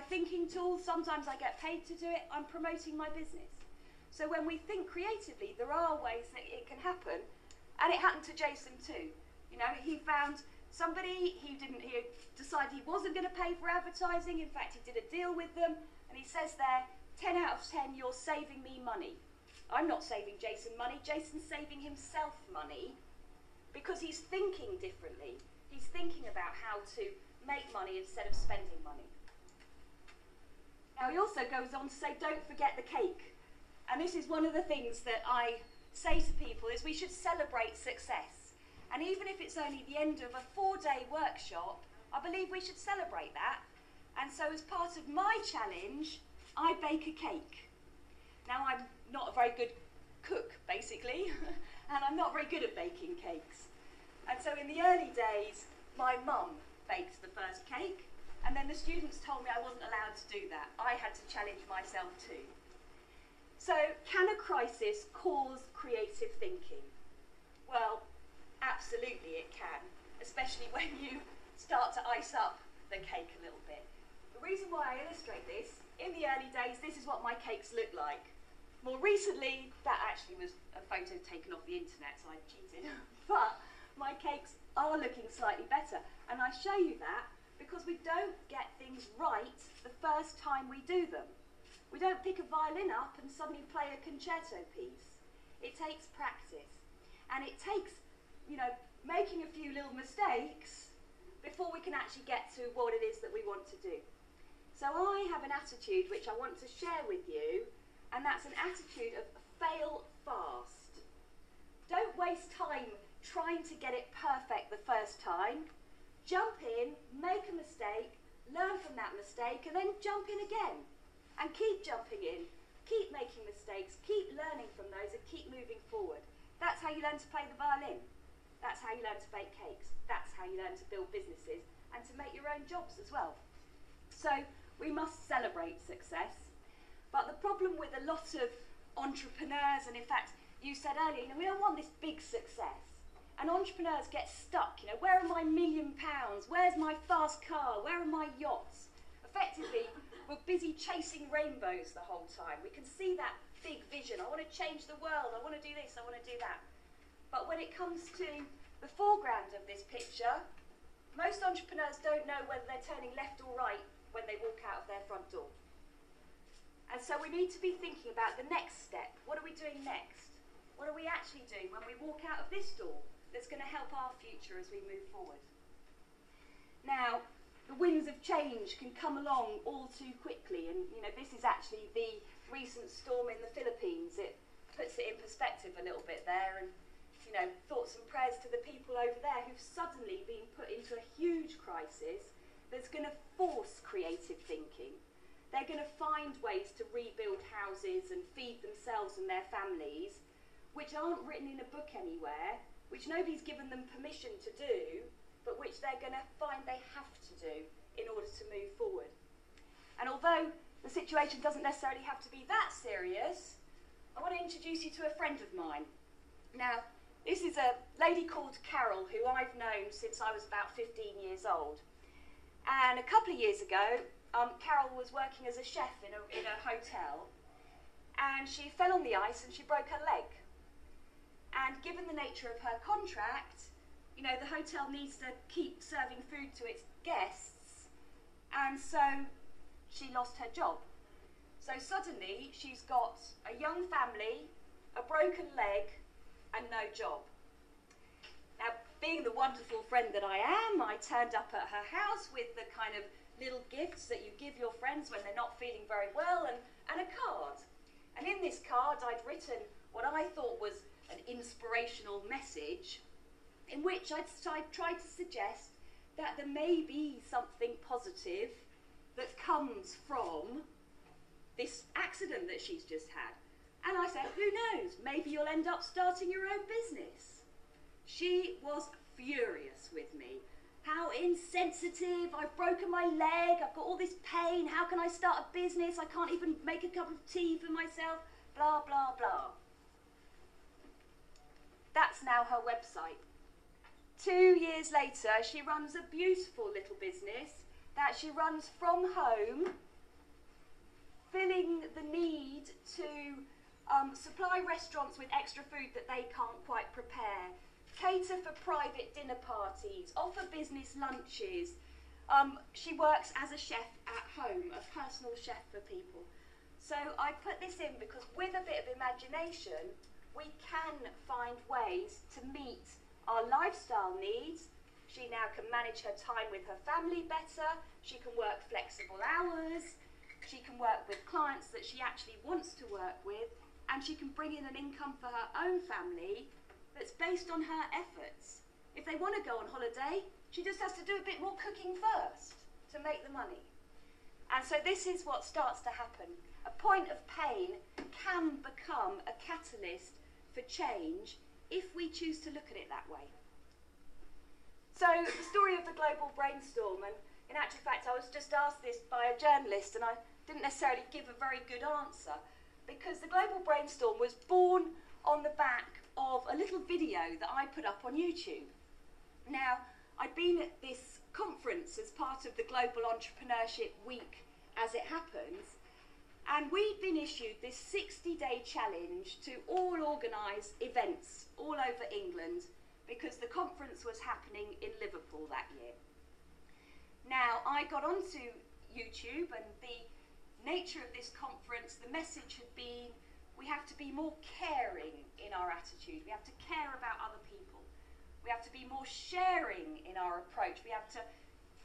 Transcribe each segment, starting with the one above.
thinking tool. Sometimes I get paid to do it. I'm promoting my business. So when we think creatively, there are ways that it can happen. And it happened to Jason too. You know, he found somebody, he decided he wasn't going to pay for advertising. In fact, he did a deal with them. And he says there, 10 out of 10, you're saving me money. I'm not saving Jason money. Jason's saving himself money because he's thinking differently. He's thinking about how to make money instead of spending money. Now, he also goes on to say, don't forget the cake. And this is one of the things that I say to people is we should celebrate success. And even if it's only the end of a 4-day workshop, I believe we should celebrate that. And so as part of my challenge, I bake a cake. Now, I'm not a very good cook, basically, and I'm not very good at baking cakes. And so in the early days, my mum baked the first cake, and then the students told me I wasn't allowed to do that. I had to challenge myself too. So, can a crisis cause creative thinking? Well, absolutely it can, especially when you start to ice up the cake a little bit. The reason why I illustrate this, in the early days, this is what my cakes look like. More recently, that actually was a photo taken off the internet, so I cheated. But my cakes are looking slightly better. And I show you that because we don't get things right the first time we do them. We don't pick a violin up and suddenly play a concerto piece. It takes practice. And it takes, you know, making a few little mistakes before we can actually get to what it is that we want to do. So I have an attitude which I want to share with you, and that's an attitude of fail fast. Don't waste time trying to get it perfect the first time. Jump in, make a mistake, learn from that mistake, and then jump in again. And keep jumping in, keep making mistakes, keep learning from those, and keep moving forward. That's how you learn to play the violin. That's how you learn to bake cakes. That's how you learn to build businesses and to make your own jobs as well. So we must celebrate success. But the problem with a lot of entrepreneurs, and in fact, you said earlier, you know, we don't want this big success. And entrepreneurs get stuck, you know, where are my £1 million? Where's my fast car? Where are my yachts? Effectively, we're busy chasing rainbows the whole time. We can see that big vision. I want to change the world. I want to do this. I want to do that. But when it comes to the foreground of this picture, most entrepreneurs don't know whether they're turning left or right when they walk out of their front door. And so we need to be thinking about the next step. What are we doing next? What are we actually doing when we walk out of this door that's going to help our future as we move forward? Now, the winds of change can come along all too quickly, and you know, this is actually the recent storm in the Philippines. It puts it in perspective a little bit there, and you know, thoughts and prayers to the people over there who've suddenly been put into a huge crisis that's going to force creative thinking. They're going to find ways to rebuild houses and feed themselves and their families, which aren't written in a book anywhere, which nobody's given them permission to do, but which they're going to find they have to do in order to move forward. And although the situation doesn't necessarily have to be that serious, I want to introduce you to a friend of mine. Now, this is a lady called Carol, who I've known since I was about 15 years old. And a couple of years ago, Carol was working as a chef in a hotel, and she fell on the ice and she broke her leg. And given the nature of her contract, you know, the hotel needs to keep serving food to its guests, and so she lost her job. So suddenly she's got a young family, a broken leg, and no job. Now, being the wonderful friend that I am, I turned up at her house with the kind of little gifts that you give your friends when they're not feeling very well, and a card. And in this card I'd written what I thought was an inspirational message, in which I'd tried to suggest that there may be something positive that comes from this accident that she's just had. And I said, who knows, maybe you'll end up starting your own business. She was furious with me. How insensitive, I've broken my leg, I've got all this pain, how can I start a business, I can't even make a cup of tea for myself, blah, blah, blah. That's now her website. 2 years later, she runs a beautiful little business that she runs from home filling the need to supply restaurants with extra food that they can't quite prepare, cater for private dinner parties, offer business lunches. She works as a chef at home, a personal chef for people. So I put this in because with a bit of imagination, we can find ways to meet our lifestyle needs. She now can manage her time with her family better. She can work flexible hours. She can work with clients that she actually wants to work with. And she can bring in an income for her own family that's based on her efforts. If they want to go on holiday, she just has to do a bit more cooking first to make the money. And so this is what starts to happen. A point of pain can become a catalyst for change if we choose to look at it that way. So the story of the global brainstorm, and in actual fact I was just asked this by a journalist and I didn't necessarily give a very good answer, because the global brainstorm was born on the back of a little video that I put up on YouTube. Now, I'd been at this conference as part of the Global Entrepreneurship Week as it happens, and we'd been issued this 60-day challenge to all organise events all over England because the conference was happening in Liverpool that year. Now, I got onto YouTube, and the nature of this conference, the message had been, we have to be more caring in our attitude, we have to care about other people, we have to be more sharing in our approach, we have to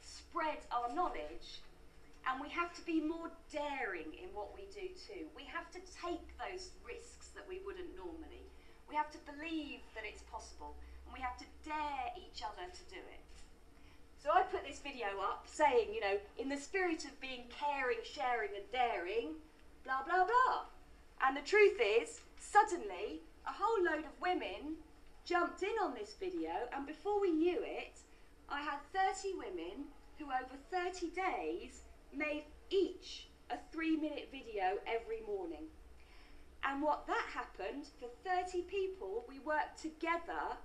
spread our knowledge, and we have to be more daring in what we do too. We have to take those risks that we wouldn't normally. We have to believe that it's possible, and we have to dare each other to do it. So I put this video up saying, you know, in the spirit of being caring, sharing and daring, blah, blah, blah. And the truth is, suddenly, a whole load of women jumped in on this video, and before we knew it, I had 30 women who over 30 days made each a 3-minute video every morning. And what that happened, for 30 people, we worked together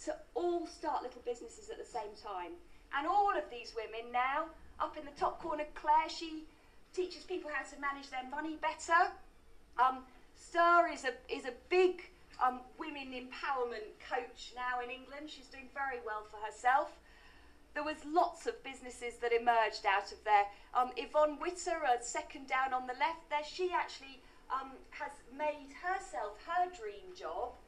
to all start little businesses at the same time. And all of these women now, up in the top corner, Claire, she teaches people how to manage their money better. Star is a big women empowerment coach now in England. She's doing very well for herself. There was lots of businesses that emerged out of there. Yvonne Witter, second down on the left there, she actually has made herself her dream job,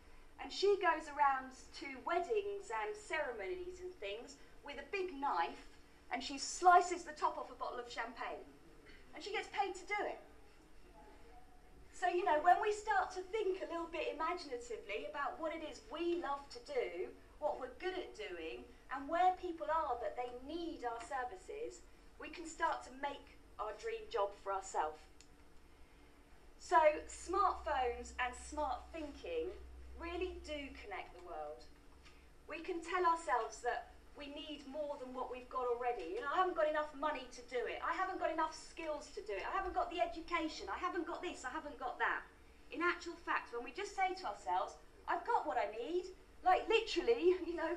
and she goes around to weddings and ceremonies and things with a big knife, and she slices the top off a bottle of champagne, and she gets paid to do it. So, you know, when we start to think a little bit imaginatively about what it is we love to do, what we're good at doing, and where people are that they need our services, we can start to make our dream job for ourselves. So smartphones and smart thinking really do connect the world. We can tell ourselves that we need more than what we've got already. You know, I haven't got enough money to do it. I haven't got enough skills to do it. I haven't got the education. I haven't got this. I haven't got that. In actual fact, when we just say to ourselves, I've got what I need, like literally, you know,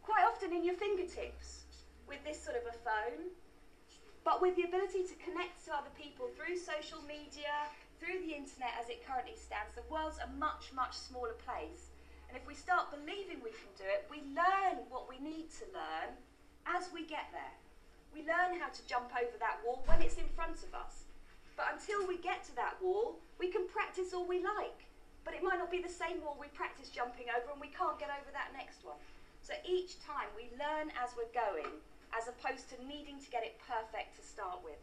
quite often in your fingertips with this sort of a phone, but with the ability to connect to other people through social media, through the internet as it currently stands, the world's a much, much smaller place. And if we start believing we can do it, we learn what we need to learn as we get there. We learn how to jump over that wall when it's in front of us. But until we get to that wall, we can practice all we like. But it might not be the same wall we practice jumping over, and we can't get over that next one. So each time we learn as we're going, as opposed to needing to get it perfect to start with.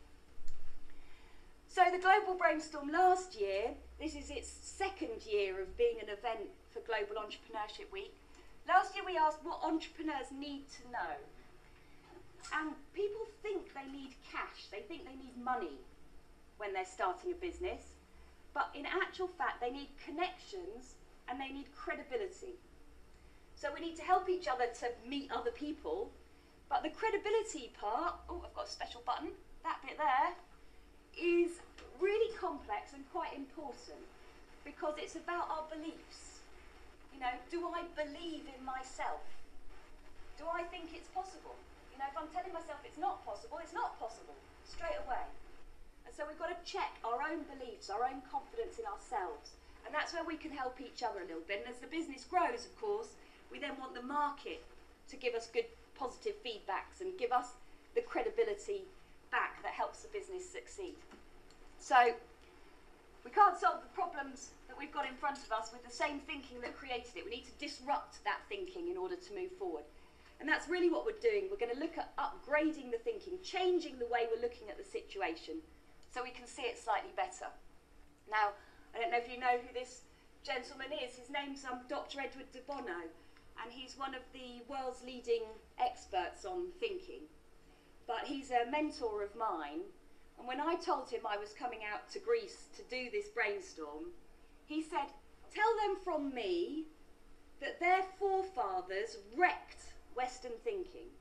So the Global Brainstorm last year, this is its second year of being an event for Global Entrepreneurship Week. Last year we asked what entrepreneurs need to know. And people think they need cash, they think they need money when they're starting a business. But in actual fact, they need connections and they need credibility. So we need to help each other to meet other people. But the credibility part, oh, I've got a special button, that bit there, is really complex and quite important because it's about our beliefs. You know, do I believe in myself? Do I think it's possible? You know, if I'm telling myself it's not possible, straight away. And so we've got to check our own beliefs, our own confidence in ourselves. And that's where we can help each other a little bit. And as the business grows, of course, we then want the market to give us good, positive feedbacks and give us the credibility back that helps the business succeed. So we can't solve the problems that we've got in front of us with the same thinking that created it. We need to disrupt that thinking in order to move forward. And that's really what we're doing. We're going to look at upgrading the thinking, changing the way we're looking at the situation so we can see it slightly better. Now, I don't know if you know who this gentleman is. His name's Dr. Edward de Bono, and he's one of the world's leading experts on thinking. But he's a mentor of mine, and when I told him I was coming out to Greece to do this brainstorm, he said, "Tell them from me that their forefathers wrecked Western thinking."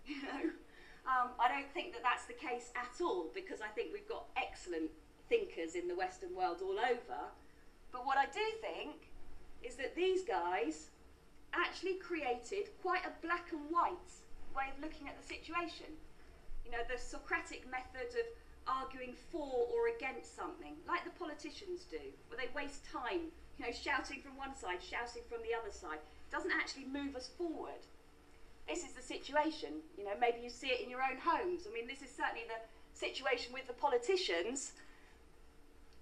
You know, I don't think that that's the case at all, because I think we've got excellent thinkers in the Western world all over. But what I do think is that these guys actually created quite a black and white way of looking at the situation. You know, the Socratic method of arguing for or against something, like the politicians do, where they waste time, you know, shouting from one side, shouting from the other side. It doesn't actually move us forward. This is the situation. You know, maybe you see it in your own homes. I mean, this is certainly the situation with the politicians.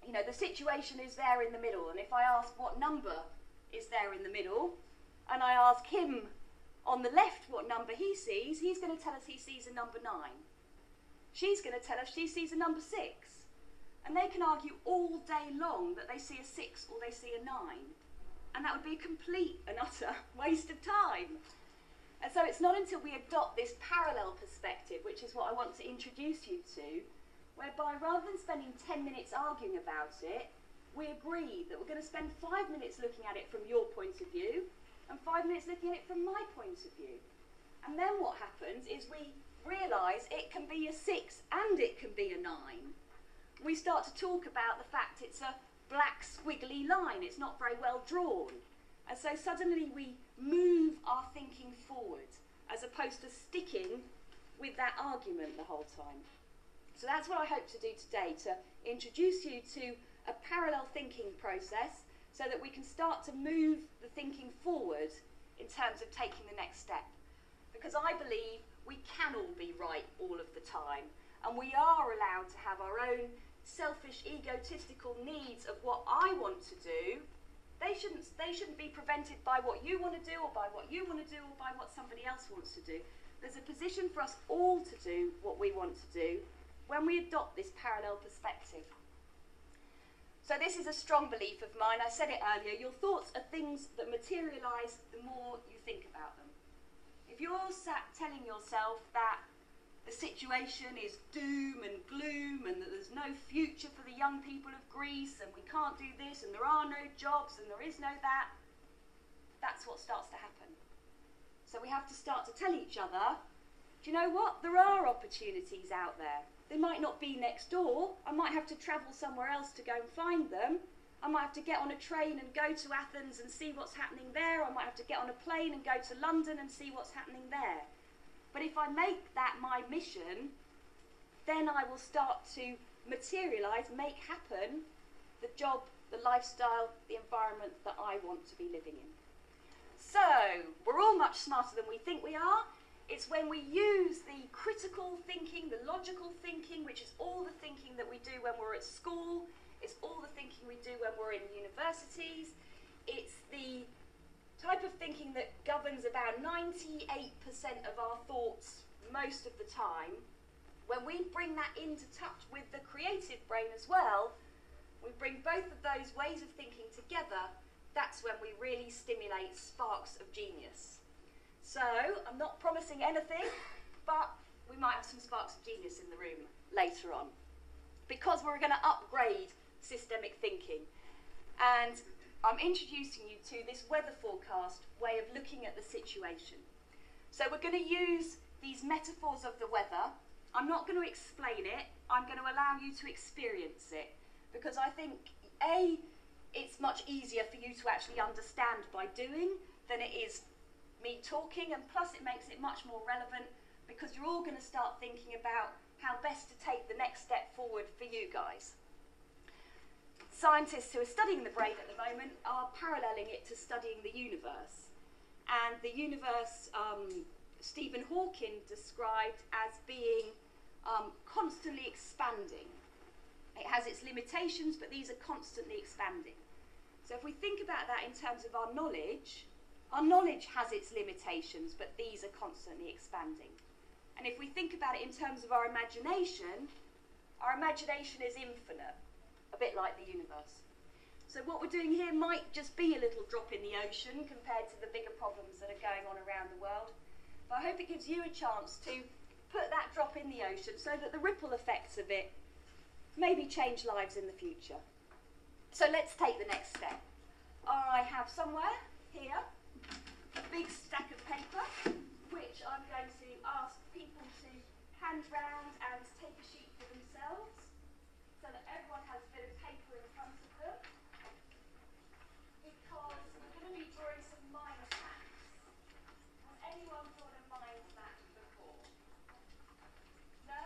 You know, the situation is there in the middle, and if I ask what number is there in the middle, and I ask him on the left what number he sees, he's going to tell us he sees a number 9. She's going to tell us she sees a number 6. And they can argue all day long that they see a 6 or they see a 9. And that would be a complete and utter waste of time. And so it's not until we adopt this parallel perspective, which is what I want to introduce you to, whereby rather than spending 10 minutes arguing about it, we agree that we're going to spend 5 minutes looking at it from your point of view and 5 minutes looking at it from my point of view. And then what happens is we realise it can be a 6 and it can be a 9. We start to talk about the fact it's a black squiggly line, it's not very well drawn. And so suddenly we move our thinking forward as opposed to sticking with that argument the whole time. So that's what I hope to do today, to introduce you to a parallel thinking process so that we can start to move the thinking forward in terms of taking the next step. Because I believe we can all be right all of the time, and we are allowed to have our own selfish, egotistical needs of what I want to do. They shouldn't be prevented by what you want to do, or by what you want to do, or by what somebody else wants to do. There's a position for us all to do what we want to do when we adopt this parallel perspective. So this is a strong belief of mine. I said it earlier, your thoughts are things that materialise the more you think about them. If you're sat telling yourself that the situation is doom and gloom and that there's no future for the young people of Greece and we can't do this and there are no jobs and there is no that, that's what starts to happen. So we have to start to tell each other, do you know what? There are opportunities out there. They might not be next door. I might have to travel somewhere else to go and find them. I might have to get on a train and go to Athens and see what's happening there. I might have to get on a plane and go to London and see what's happening there. But if I make that my mission, then I will start to materialise, make happen the job, the lifestyle, the environment that I want to be living in. So, we're all much smarter than we think we are. It's when we use the critical thinking, the logical thinking, which is all the thinking that we do when we're at school, it's all the thinking we do when we're in universities, it's the type of thinking that governs about 98% of our thoughts most of the time. When we bring that into touch with the creative brain as well, we bring both of those ways of thinking together, that's when we really stimulate sparks of genius. So, I'm not promising anything, but we might have some sparks of genius in the room later on, because we're going to upgrade systemic thinking. And I'm introducing you to this weather forecast way of looking at the situation. So we're going to use these metaphors of the weather. I'm not going to explain it, I'm going to allow you to experience it, because I think, A, it's much easier for you to actually understand by doing than it is me talking, and plus it makes it much more relevant because you're all going to start thinking about how best to take the next step forward for you guys. Scientists who are studying the brain at the moment are paralleling it to studying the universe. And the universe, Stephen Hawking described as being constantly expanding. It has its limitations, but these are constantly expanding. So if we think about that in terms of our knowledge has its limitations, but these are constantly expanding. And if we think about it in terms of our imagination is infinite, a bit like the universe. So what we're doing here might just be a little drop in the ocean compared to the bigger problems that are going on around the world. But I hope it gives you a chance to put that drop in the ocean so that the ripple effects of it maybe change lives in the future. So let's take the next step. I have somewhere here a big stack of paper, which I'm going to ask people to hand round and take a sheet for themselves, so that everyone has a bit of paper in front of them, because we're going to be drawing some mind maps. Has anyone drawn a mind map before? No?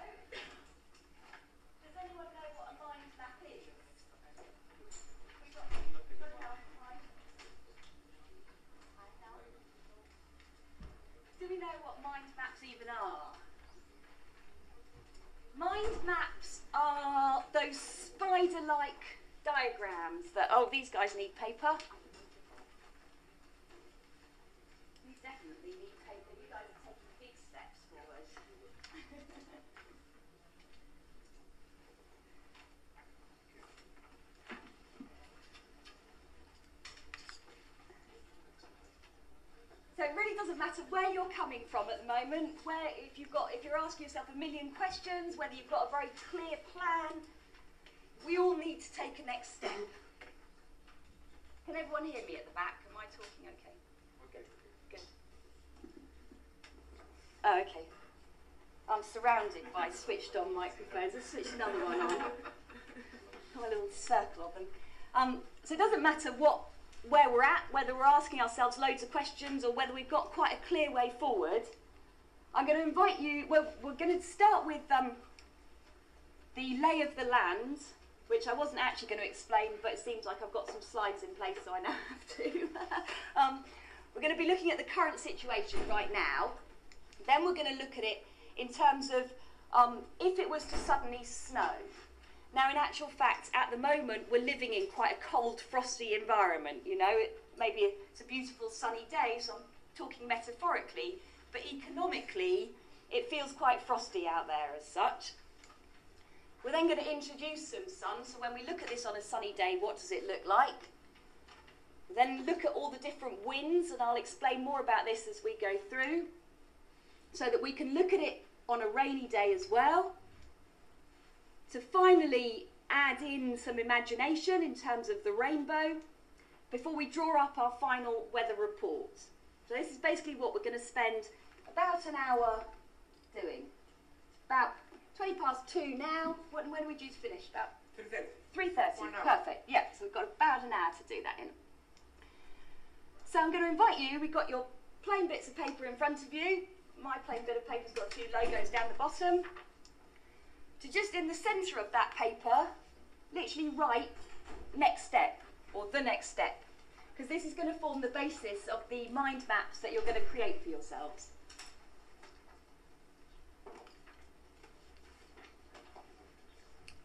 Does anyone know what a mind map is? We've got enough time. Do we know what mind maps even are? Mind maps are those spider-like diagrams that, oh, these guys need paper. We definitely need paper. You guys are taking big steps forward. So it really doesn't matter where you're coming from at the moment, if you're asking yourself a million questions, whether you've got a very clear plan, we all need to take a next step. Can everyone hear me at the back? Am I talking okay? Okay. Good. Oh, okay. I'm surrounded by switched on microphones. Let's switch another one on. A little circle of them. So it doesn't matter where we're at, whether we're asking ourselves loads of questions or whether we've got quite a clear way forward. I'm going to invite you, well, we're going to start with the lay of the land, which I wasn't actually going to explain, but it seems like I've got some slides in place, so I now have to. We're going to be looking at the current situation right now. Then we're going to look at it in terms of if it was to suddenly snow. Now, in actual fact, at the moment, we're living in quite a cold, frosty environment. You know, maybe it's a beautiful sunny day, so I'm talking metaphorically, but economically, it feels quite frosty out there as such. We're then going to introduce some sun, so when we look at this on a sunny day, what does it look like? We then look at all the different winds, and I'll explain more about this as we go through, so that we can look at it on a rainy day as well. To finally add in some imagination in terms of the rainbow before we draw up our final weather report. So this is basically what we're going to spend about an hour doing. About 2:20 now. When are we due to finish? About 3:30. Perfect. Yeah, so we've got about an hour to do that in. So I'm going to invite you. We've got your plain bits of paper in front of you. My plain bit of paper's got a few logos down the bottom. To just in the centre of that paper, literally write next step, or the next step, because this is going to form the basis of the mind maps that you're going to create for yourselves.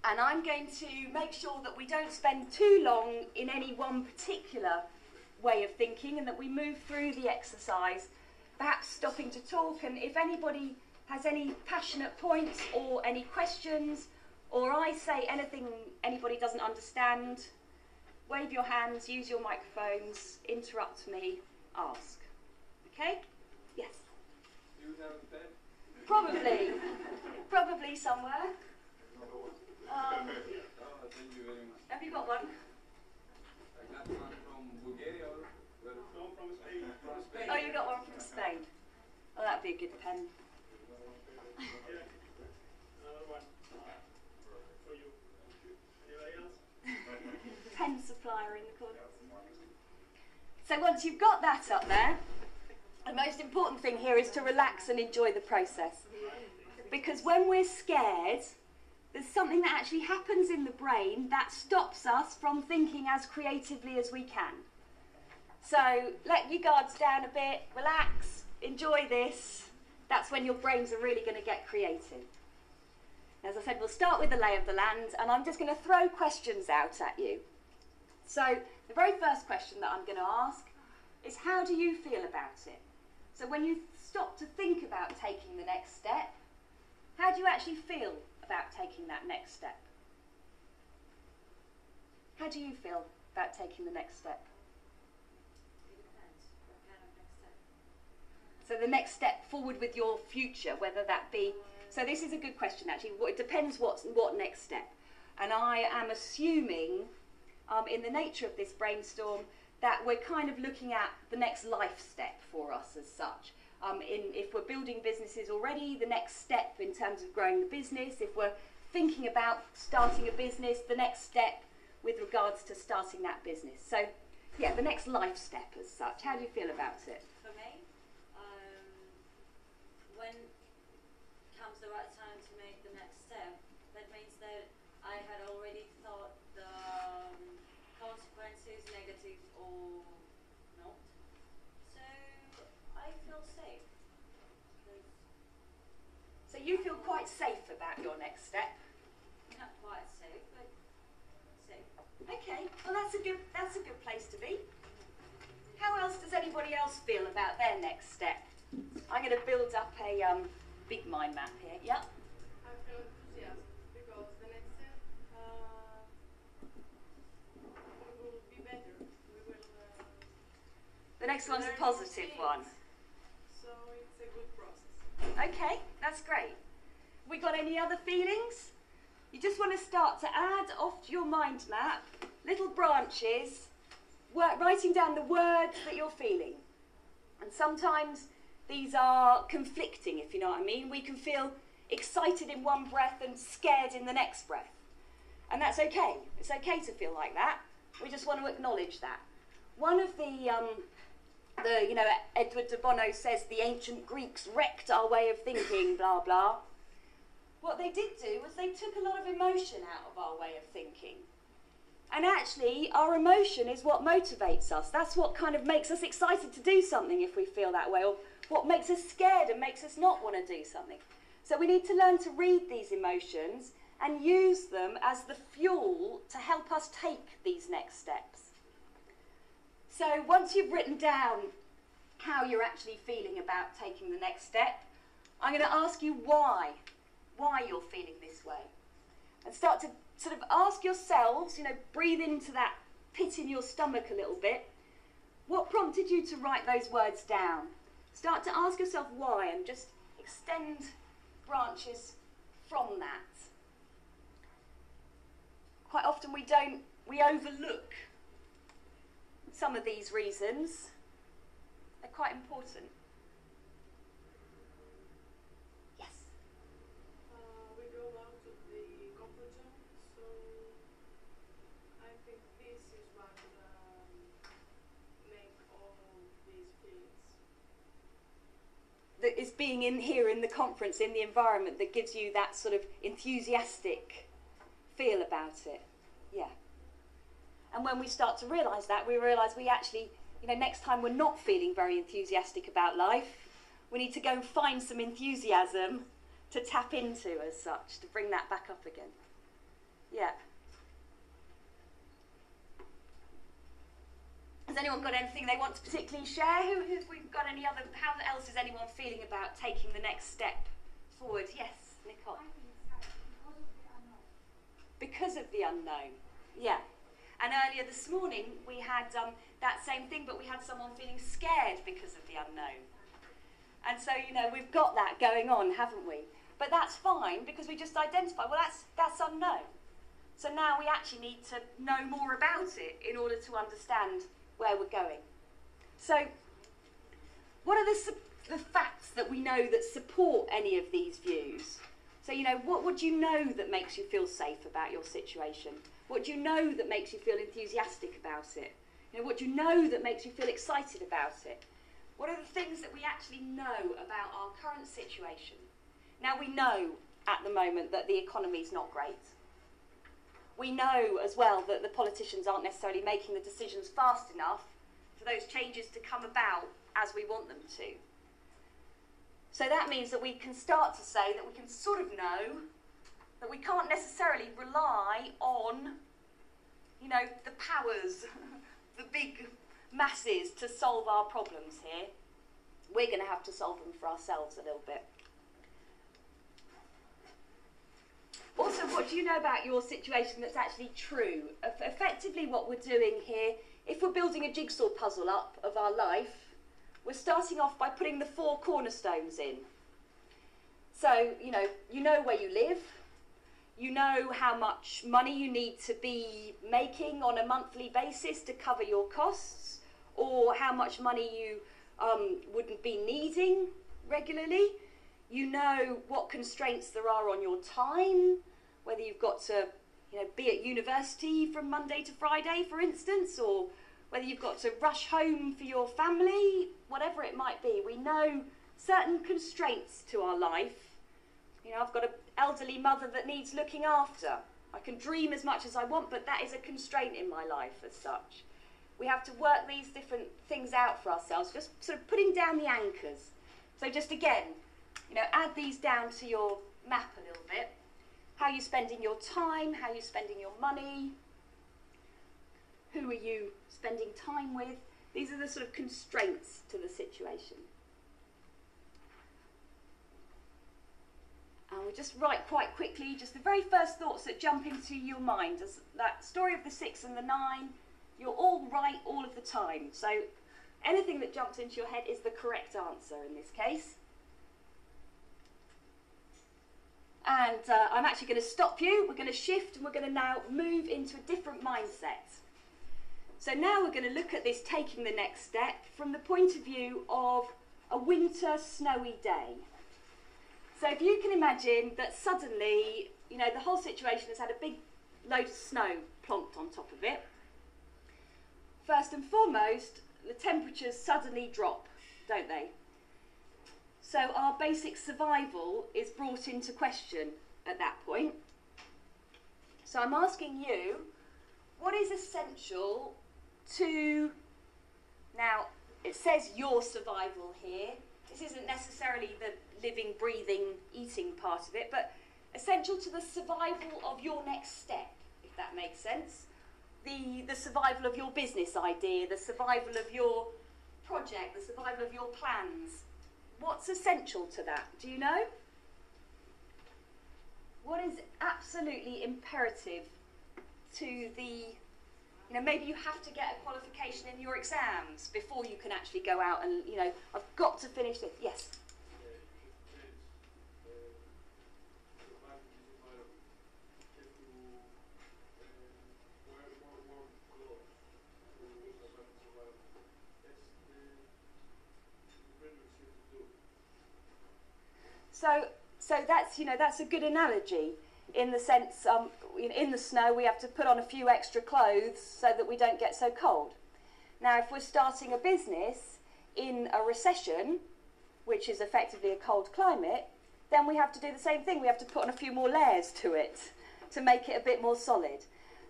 And I'm going to make sure that we don't spend too long in any one particular way of thinking, and that we move through the exercise, perhaps stopping to talk, and if anybody has any passionate points or any questions, or I say anything anybody doesn't understand, wave your hands, use your microphones, interrupt me, ask. Okay? Yes? You have a pen? Probably. Probably somewhere. Thank you very much. Have you got one? I got one from Bulgaria or where? No, from Spain. From Spain. Oh, you got one from Spain. Oh, that'd be a good pen. Yeah. Another one for you. Anybody else? Pen supplier in the corner. So once you've got that up there, the most important thing here is to relax and enjoy the process. Because when we're scared, there's something that actually happens in the brain that stops us from thinking as creatively as we can. So let your guards down a bit, relax, enjoy this. That's when your brains are really going to get creative. As I said, we'll start with the lay of the land, and I'm just going to throw questions out at you. So the very first question that I'm going to ask is, how do you feel about it? So when you stop to think about taking the next step, how do you actually feel about taking that next step? How do you feel about taking the next step? It depends. What kind of next step? So the next step forward with your future, whether that be... So this is a good question, actually. It depends what next step. And I am assuming, in the nature of this brainstorm, that we're kind of looking at the next life step for us as such. If we're building businesses already, the next step in terms of growing the business. If we're thinking about starting a business, the next step with regards to starting that business. So, yeah, the next life step as such. How do you feel about it? For me, when comes the right time to make the next step, that means that I had already thought the consequences, negative or not. So I feel safe. So you feel quite safe about your next step? Not quite safe, but safe. Okay, well that's a good place to be. How else does anybody else feel about their next step? I'm going to build up a big mind map here. Yep. I feel enthusiastic because the next step will be better. We will. The next one's a learn positive things. one. So it's a good process. Okay, that's great. We got any other feelings? You just want to start to add off to your mind map little branches, writing down the words that you're feeling. And sometimes these are conflicting, if you know what I mean. We can feel excited in one breath and scared in the next breath. And that's okay. It's okay to feel like that. We just want to acknowledge that. One of Edward de Bono says the ancient Greeks wrecked our way of thinking, blah, blah. What they did do was they took a lot of emotion out of our way of thinking. And actually, our emotion is what motivates us. That's what kind of makes us excited to do something if we feel that way, or what makes us scared and makes us not want to do something. So we need to learn to read these emotions and use them as the fuel to help us take these next steps. So once you've written down how you're actually feeling about taking the next step, I'm going to ask you why you're feeling this way. And start to sort of ask yourselves, breathe into that pit in your stomach a little bit. What prompted you to write those words down? Start to ask yourself why and just extend branches from that. Quite often we overlook some of these reasons. They're quite important. Yes? We go out of the comfort zone, so I think this is what make all these feelings. That is being in here in the conference, in the environment, that gives you that sort of enthusiastic feel about it. Yeah. And when we start to realise that, we realise we actually, next time we're not feeling very enthusiastic about life, we need to go and find some enthusiasm to tap into as such, to bring that back up again. Yeah. Has anyone got anything they want to particularly share? Who've we've got any other, how else is anyone feeling about taking the next step forward? Yes, Nicole. I think it's because of the unknown. Because of the unknown, yeah. And earlier this morning we had that same thing, but we had someone feeling scared because of the unknown. And so, we've got that going on, haven't we? But that's fine, because we just identify, well, that's unknown. So now we actually need to know more about it in order to understand where we're going. So what are the facts that we know that support any of these views? So, what would you know that makes you feel safe about your situation? What do you know that makes you feel enthusiastic about it? What do you know that makes you feel excited about it? What are the things that we actually know about our current situation? Now we know at the moment that the economy's not great. We know as well that the politicians aren't necessarily making the decisions fast enough for those changes to come about as we want them to. So that means that we can start to say that we can sort of know that we can't necessarily rely on, you know, the powers, the big masses to solve our problems here. We're going to have to solve them for ourselves a little bit. Also, what do you know about your situation that's actually true? Effectively, what we're doing here, if we're building a jigsaw puzzle up of our life, we're starting off by putting the 4 cornerstones in. So, you know where you live, you know how much money you need to be making on a monthly basis to cover your costs, or how much money you wouldn't be needing regularly. You know what constraints there are on your time, whether you've got to be at university from Monday to Friday, for instance, or whether you've got to rush home for your family, whatever it might be. We know certain constraints to our life. I've got an elderly mother that needs looking after. I can dream as much as I want, but that is a constraint in my life as such. We have to work these different things out for ourselves, just sort of putting down the anchors. So just again, add these down to your map a little bit. How are you spending your time? How are you spending your money? Who are you spending time with? These are the sort of constraints to the situation. And we'll just write quite quickly, just the very first thoughts that jump into your mind. As that story of the 6 and the 9, you're all right all of the time. So anything that jumps into your head is the correct answer in this case. And I'm actually going to stop you. We're going to shift and we're going to now move into a different mindset. So now we're going to look at this taking the next step from the point of view of a winter snowy day. So if you can imagine that suddenly, the whole situation has had a big load of snow plonked on top of it. First and foremost, the temperatures suddenly drop, don't they? So our basic survival is brought into question at that point. So I'm asking you, what is essential to, now it says your survival here. This isn't necessarily the living, breathing, eating part of it, but essential to the survival of your next step, if that makes sense. The survival of your business idea, the survival of your project, the survival of your plans. What's essential to that? Do you know? What is absolutely imperative to the, maybe you have to get a qualification in your exams before you can actually go out and, I've got to finish this. Yes? So that's a good analogy in the sense, in the snow we have to put on a few extra clothes so that we don't get so cold. Now if we're starting a business in a recession, which is effectively a cold climate, then we have to do the same thing. We have to put on a few more layers to it to make it a bit more solid.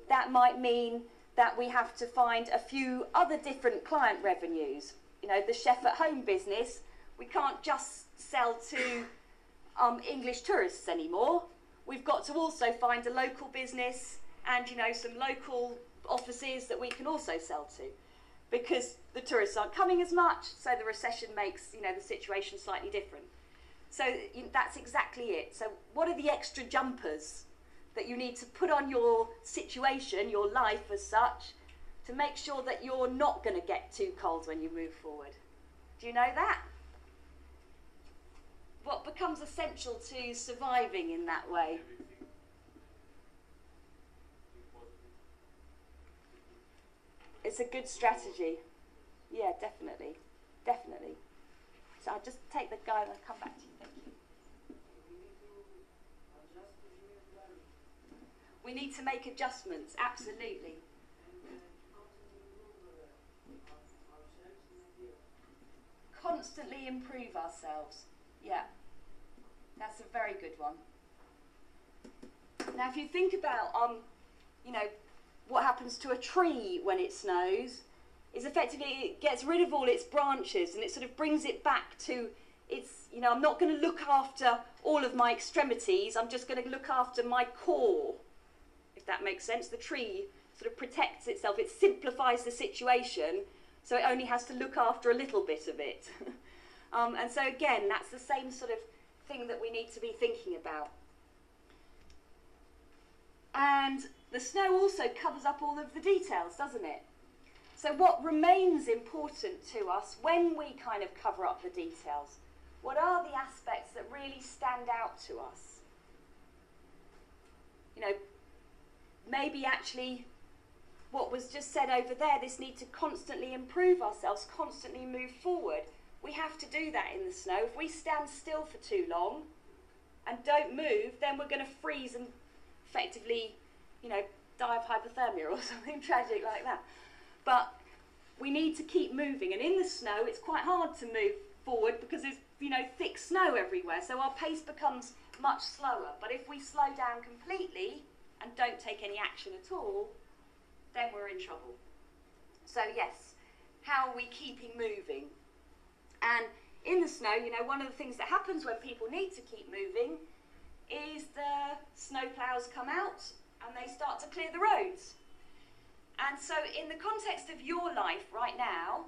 That might mean that we have to find a few other different client revenues. The chef at home business, we can't just sell to English tourists anymore. We've got to also find a local business and some local offices that we can also sell to, because the tourists aren't coming as much, so the recession makes the situation slightly different. So that's exactly it. So what are the extra jumpers that you need to put on your situation, your life as such, to make sure that you're not going to get too cold when you move forward? Do you know that? What becomes essential to surviving in that way? It's a good strategy. Yeah, definitely. Definitely. So I'll just take the guy and I'll come back to you. Thank you. We need to make adjustments, absolutely. Constantly improve ourselves. Yeah, that's a very good one. Now, if you think about, you know, what happens to a tree when it snows, is effectively it gets rid of all its branches and it sort of brings it back to its, you know, I'm not going to look after all of my extremities, I'm just going to look after my core, if that makes sense. The tree sort of protects itself, it simplifies the situation, so it only has to look after a little bit of it. And so again, that's the same sort of thing that we need to be thinking about. And the snow also covers up all of the details, doesn't it? So what remains important to us when we kind of cover up the details? What are the aspects that really stand out to us? You know, maybe actually what was just said over there, this need to constantly improve ourselves, constantly move forward. We have to do that in the snow. If we stand still for too long and don't move, then we're going to freeze and effectively, you know, die of hypothermia or something tragic like that. But we need to keep moving, and in the snow it's quite hard to move forward because there's, you know, thick snow everywhere, so our pace becomes much slower. But if we slow down completely and don't take any action at all, then we're in trouble. So yes, how are we keeping moving? And in the snow, you know, one of the things that happens when people need to keep moving is the snowplows come out and they start to clear the roads. And so in the context of your life right now,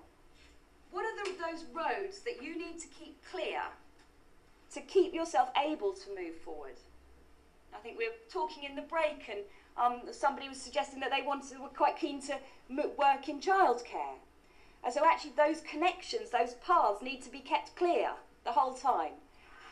what are those roads that you need to keep clear to keep yourself able to move forward? I think we were talking in the break, and somebody was suggesting that they were quite keen to work in childcare. And so actually those connections, those paths need to be kept clear the whole time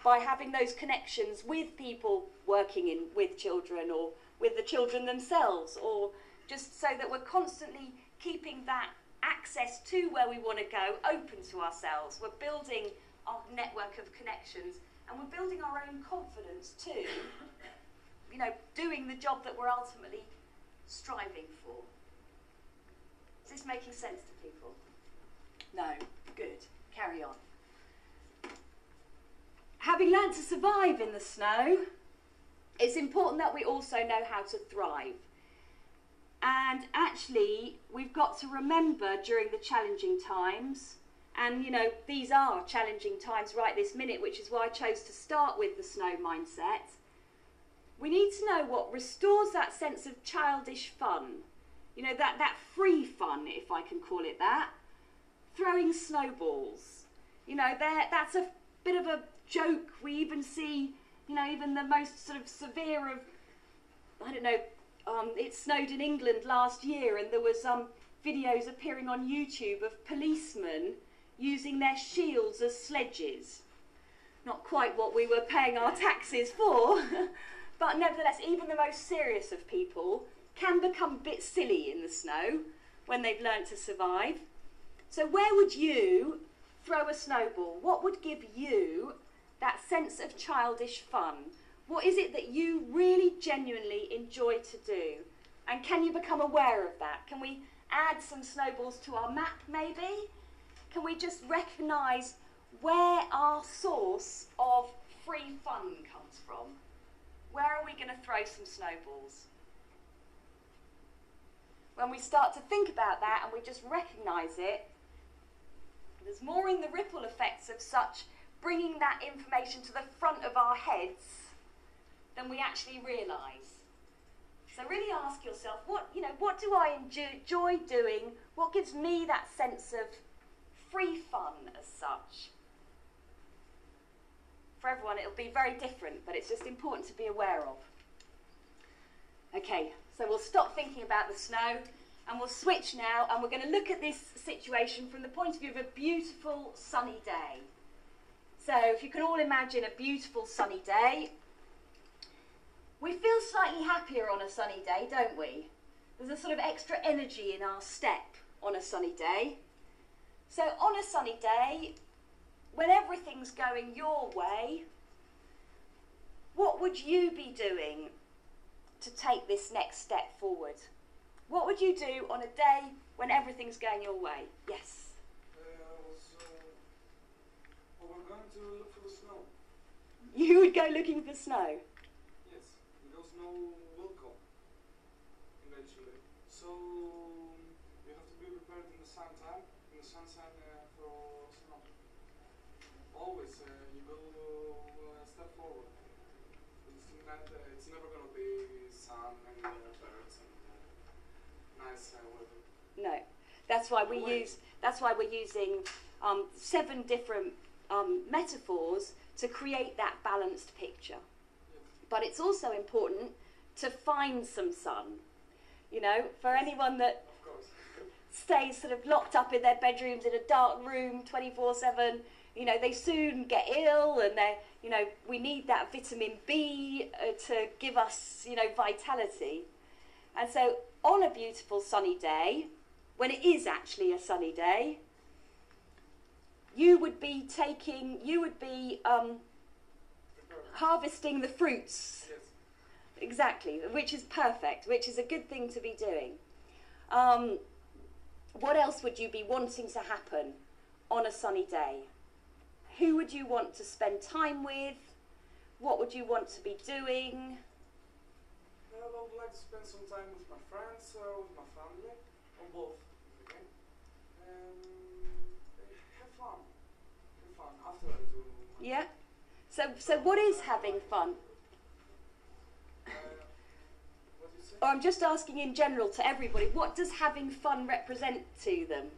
by having those connections with people working with children or with the children themselves, or just so that we're constantly keeping that access to where we want to go open to ourselves. We're building our network of connections and we're building our own confidence too, you know, doing the job that we're ultimately striving for. Is this making sense to people? No? Good. Carry on. Having learnt to survive in the snow, it's important that we also know how to thrive. And actually, we've got to remember during the challenging times, and you know, these are challenging times right this minute, which is why I chose to start with the snow mindset. We need to know what restores that sense of childish fun. You know, that free fun, if I can call it that. Throwing snowballs. You know, that's a bit of a joke. We even see, you know, even the most sort of severe of, I don't know, it snowed in England last year and there was videos appearing on YouTube of policemen using their shields as sledges. Not quite what we were paying our taxes for, but nevertheless, even the most serious of people can become a bit silly in the snow when they've learned to survive. So where would you throw a snowball? What would give you that sense of childish fun? What is it that you really genuinely enjoy to do? And can you become aware of that? Can we add some snowballs to our map maybe? Can we just recognise where our source of free fun comes from? Where are we going to throw some snowballs? When we start to think about that and we just recognise it, there's more in the ripple effects of such bringing that information to the front of our heads than we actually realise. So really ask yourself, what do I enjoy doing? What gives me that sense of free fun as such? For everyone it'll be very different, but it's just important to be aware of. Okay, so we'll stop thinking about the snow and we'll switch now, and we're going to look at this situation from the point of view of a beautiful sunny day. So if you can all imagine a beautiful sunny day, we feel slightly happier on a sunny day, don't we? There's a sort of extra energy in our step on a sunny day. So on a sunny day, when everything's going your way, what would you be doing to take this next step forward? What would you do on a day when everything's going your way? Yes? We're going to look for the snow. You would go looking for snow? Yes, we because no will come eventually. So you have to be prepared in the sunshine, for snow. Always you go a step forward. It's never going to be sun and birds and nice weather. No, that's why we're using 7 different metaphors to create that balanced picture. Yes. But it's also important to find some sun. You know, for anyone that Of course. stays sort of locked up in their bedrooms in a dark room 24/7, you know, they soon get ill, and you know, we need that vitamin B to give us, you know, vitality. And so on a beautiful sunny day, when it is actually a sunny day, you would be harvesting the fruits. Yes. Exactly, which is perfect, which is a good thing to be doing. What else would you be wanting to happen on a sunny day? Who would you want to spend time with? What would you want to be doing? I would like to spend some time with my friends, with my family, or both. Okay? Have fun. Have fun after I do. Yeah? So what is having fun? What do you say? Or I'm just asking in general to everybody, what does having fun represent to them?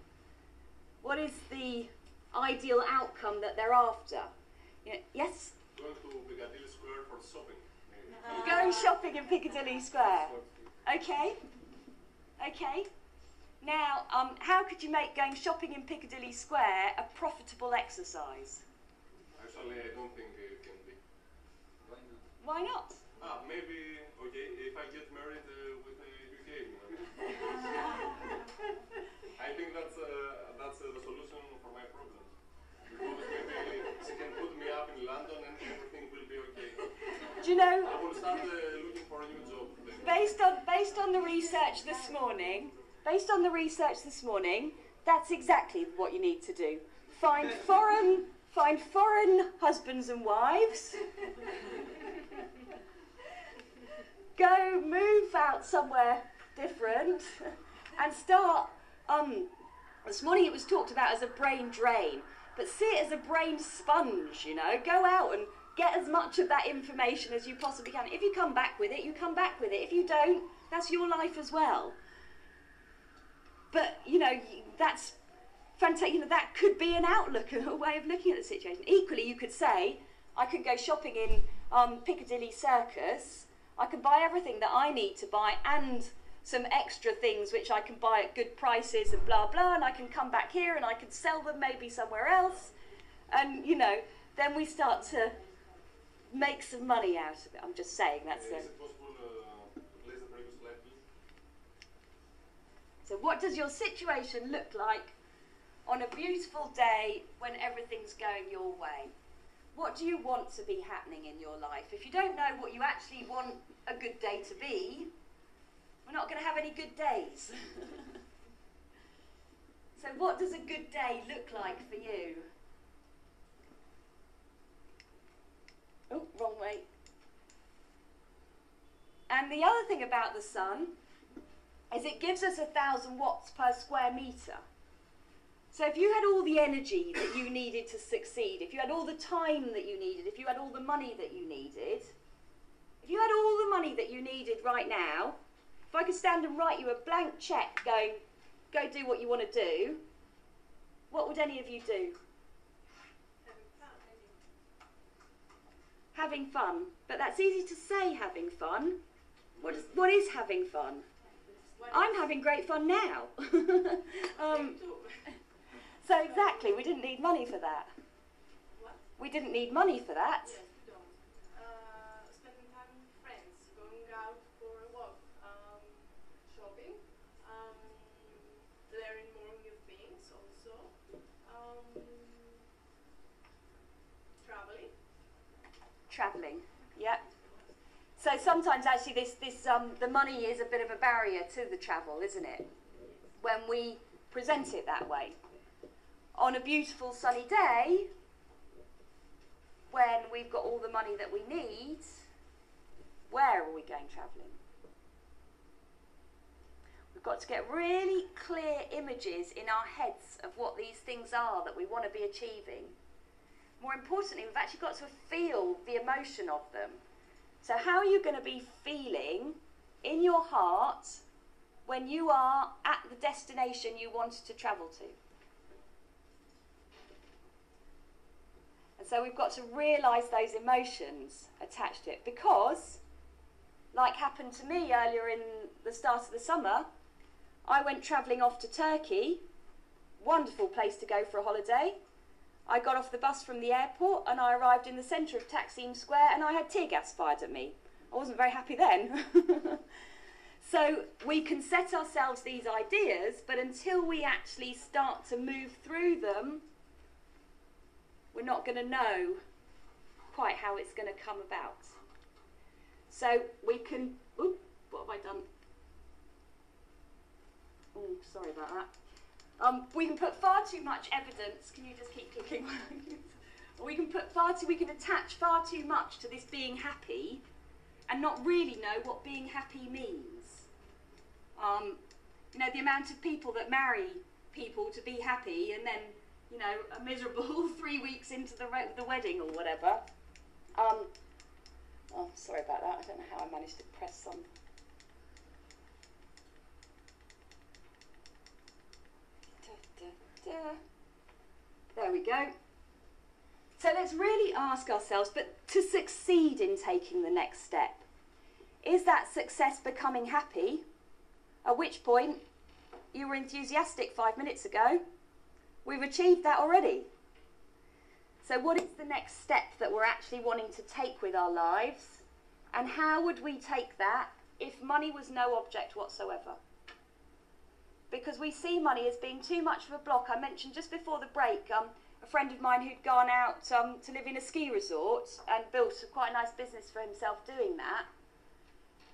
What is the ideal outcome that they're after? You know, yes? Going to Piccadilly Square for shopping. Going shopping in Piccadilly Square. Okay. Okay. Now, how could you make going shopping in Piccadilly Square a profitable exercise? Actually, I don't think it can be. Why not? Maybe, okay, if I get married with a UK, I think that's the solution for my problems. Because maybe she can put me up in London and everything will be okay. Do you know, I will start looking for a new job then. based on the research this morning, that's exactly what you need to do. Find foreign husbands and wives. Go move out somewhere different and start. This morning it was talked about as a brain drain, but see it as a brain sponge, you know. Go out and get as much of that information as you possibly can. If you come back with it, you come back with it. If you don't, that's your life as well. But, you know, that's fantastic. You know, that could be an outlook, a way of looking at the situation. Equally, you could say, I could go shopping in Piccadilly Circus. I can buy everything that I need to buy and some extra things which I can buy at good prices and blah, blah, and I can come back here and I can sell them maybe somewhere else. And, you know, then we start to make some money out of it. I'm just saying that's Is it possible to place the previous slide, please? So what does your situation look like on a beautiful day when everything's going your way? What do you want to be happening in your life? If you don't know what you actually want a good day to be, we're not going to have any good days. So what does a good day look like for you? Oh, wrong way. And the other thing about the sun is it gives us 1,000 watts per square metre. So if you had all the energy that you needed to succeed, if you had all the time that you needed, if you had all the money that you needed, if you had all the money that you needed right now, if I could stand and write you a blank cheque going, go do what you want to do, what would any of you do? Having fun. But that's easy to say, having fun. What is having fun? I'm having great fun now. So exactly, we didn't need money for that. What? We didn't need money for that. Yes, we don't. Spending time with friends, going out for a walk, shopping, learning more new things also, traveling. Travelling, yeah. So sometimes actually the money is a bit of a barrier to the travel, isn't it? When we present it that way. On a beautiful sunny day, when we've got all the money that we need, Where are we going travelling? We've got to get really clear images in our heads of what these things are that we want to be achieving. More importantly, we've actually got to feel the emotion of them. So how are you going to be feeling in your heart when you are at the destination you wanted to travel to? And so we've got to realise those emotions attached to it, because, like happened to me earlier in the start of the summer, I went travelling off to Turkey, wonderful place to go for a holiday. I got off the bus from the airport and I arrived in the centre of Taksim Square and I had tear gas fired at me. I wasn't very happy then. So we can set ourselves these ideas, but until we actually start to move through them, we're not going to know quite how it's going to come about. So we can, ooh, what have I done? Oh, sorry about that. We can put far too much evidence. Can you just keep clicking? We can attach far too much to this being happy and not really know what being happy means. You know, the amount of people that marry people to be happy and then, you know, are miserable 3 weeks into the wedding or whatever. Oh, sorry about that. I don't know how I managed to press some. There we go. So let's really ask ourselves, but to succeed in taking the next step, is that success becoming happy? At which point, you were enthusiastic 5 minutes ago. We've achieved that already. So what is the next step that we're actually wanting to take with our lives? And how would we take that if money was no object whatsoever? Because we see money as being too much of a block. I mentioned just before the break, a friend of mine who'd gone out to live in a ski resort and built quite a nice business for himself doing that.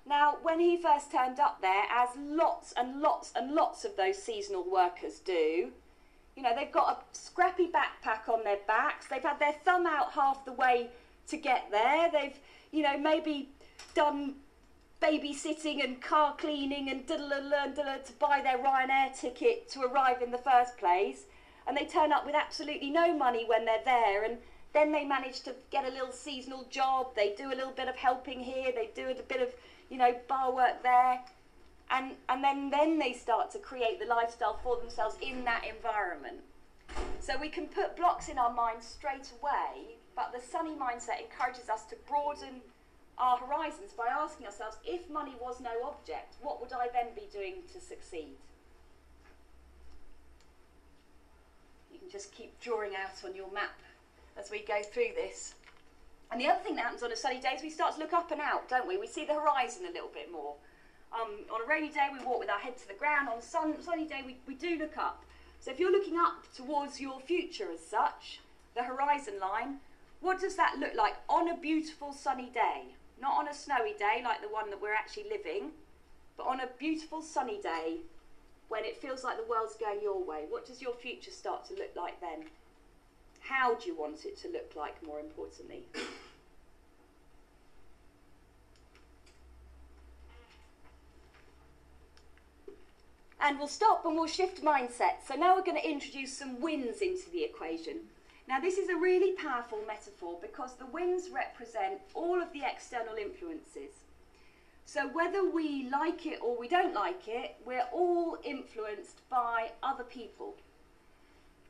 Now, when he first turned up there, as lots and lots and lots of those seasonal workers do, you know, they've got a scrappy backpack on their backs, they've had their thumb out half the way to get there, they've, you know, maybe done babysitting and car cleaning and to buy their Ryanair ticket to arrive in the first place, and they turn up with absolutely no money when they're there, and then they manage to get a little seasonal job, they do a little bit of helping here, they do a bit of, you know, bar work there, and then they start to create the lifestyle for themselves in that environment. So we can put blocks in our minds straight away, but the sunny mindset encourages us to broaden our horizons by asking ourselves, if money was no object, what would I then be doing to succeed? You can just keep drawing out on your map as we go through this. And the other thing that happens on a sunny day is we start to look up and out, don't we? We see the horizon a little bit more. On a rainy day, we walk with our head to the ground. On a sunny day, we do look up. So if you're looking up towards your future as such, the horizon line, what does that look like on a beautiful sunny day? Not on a snowy day like the one that we're actually living, but on a beautiful sunny day when it feels like the world's going your way. What does your future start to look like then? How do you want it to look like, more importantly? And we'll stop and we'll shift mindset. So now we're going to introduce some winds into the equation. Now this is a really powerful metaphor because the winds represent all of the external influences. So whether we like it or we don't like it, we're all influenced by other people.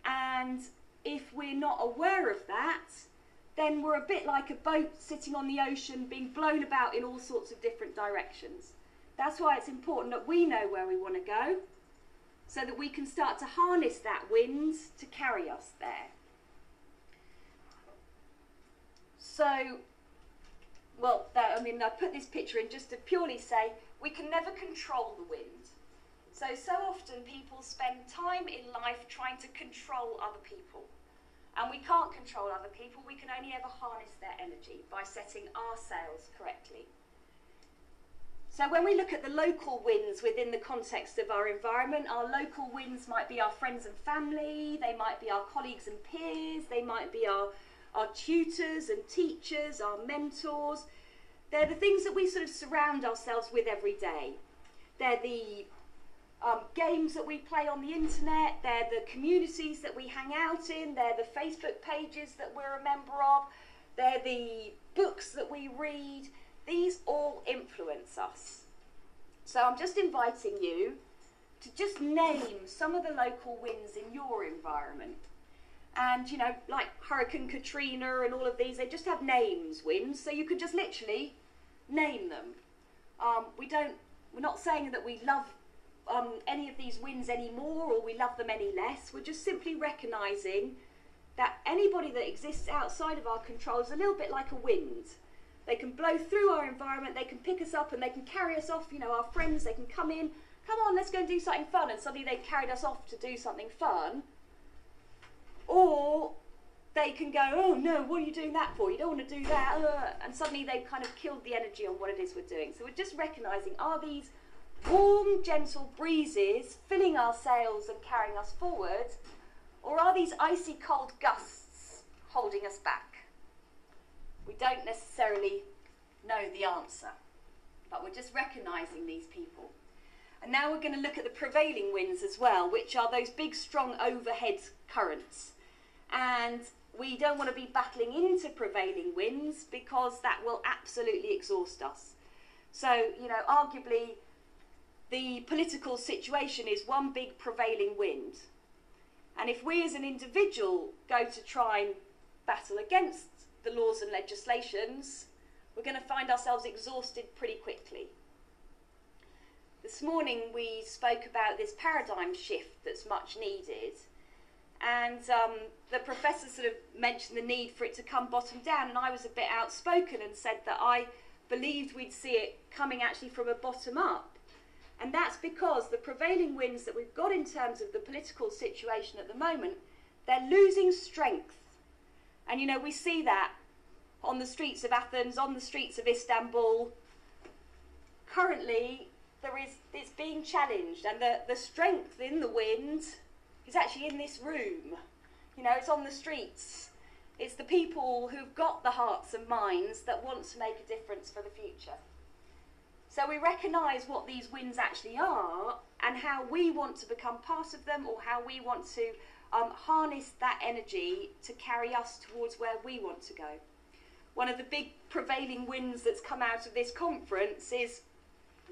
And if we're not aware of that, then we're a bit like a boat sitting on the ocean being blown about in all sorts of different directions. That's why it's important that we know where we want to go, so that we can start to harness that wind to carry us there. So, well, I mean, I put this picture in just to purely say we can never control the wind. So often people spend time in life trying to control other people. And we can't control other people, we can only ever harness their energy by setting our sails correctly. So when we look at the local winds within the context of our environment, our local winds might be our friends and family, they might be our colleagues and peers, they might be our tutors and teachers, our mentors. They're the things that we sort of surround ourselves with every day. They're the games that we play on the internet, they're the communities that we hang out in, they're the Facebook pages that we're a member of, they're the books that we read. These all influence us. So I'm just inviting you to just name some of the local winds in your environment. And, you know, like Hurricane Katrina and all of these, they just have names, winds, so you could just literally name them. We're not saying that we love any of these winds anymore or we love them any less. We're just simply recognising that anybody that exists outside of our control is a little bit like a wind. They can blow through our environment, they can pick us up and they can carry us off. You know, our friends, they can come in, come on, let's go and do something fun, and suddenly they've carried us off to do something fun. Or they can go, oh no, what are you doing that for? You don't want to do that. And suddenly they've kind of killed the energy on what it is we're doing. So we're just recognising, are these warm, gentle breezes filling our sails and carrying us forward? Or are these icy cold gusts holding us back? We don't necessarily know the answer, but we're just recognising these people. And now we're going to look at the prevailing winds as well, which are those big, strong overhead currents. And we don't want to be battling into prevailing winds because that will absolutely exhaust us. So, you know, arguably the political situation is one big prevailing wind. And if we as an individual go to try and battle against the laws and legislations, we're going to find ourselves exhausted pretty quickly. This morning we spoke about this paradigm shift that's much needed. And the professor sort of mentioned the need for it to come bottom down, and I was a bit outspoken and said that I believed we'd see it coming actually from a bottom up. And that's because the prevailing winds that we've got in terms of the political situation at the moment, they're losing strength. And you know, we see that on the streets of Athens, on the streets of Istanbul. Currently, it's being challenged, and the strength in the wind is actually in this room. You know, it's on the streets. It's the people who've got the hearts and minds that want to make a difference for the future. So we recognise what these winds actually are and how we want to become part of them, or how we want to harness that energy to carry us towards where we want to go. One of the big prevailing winds that's come out of this conference is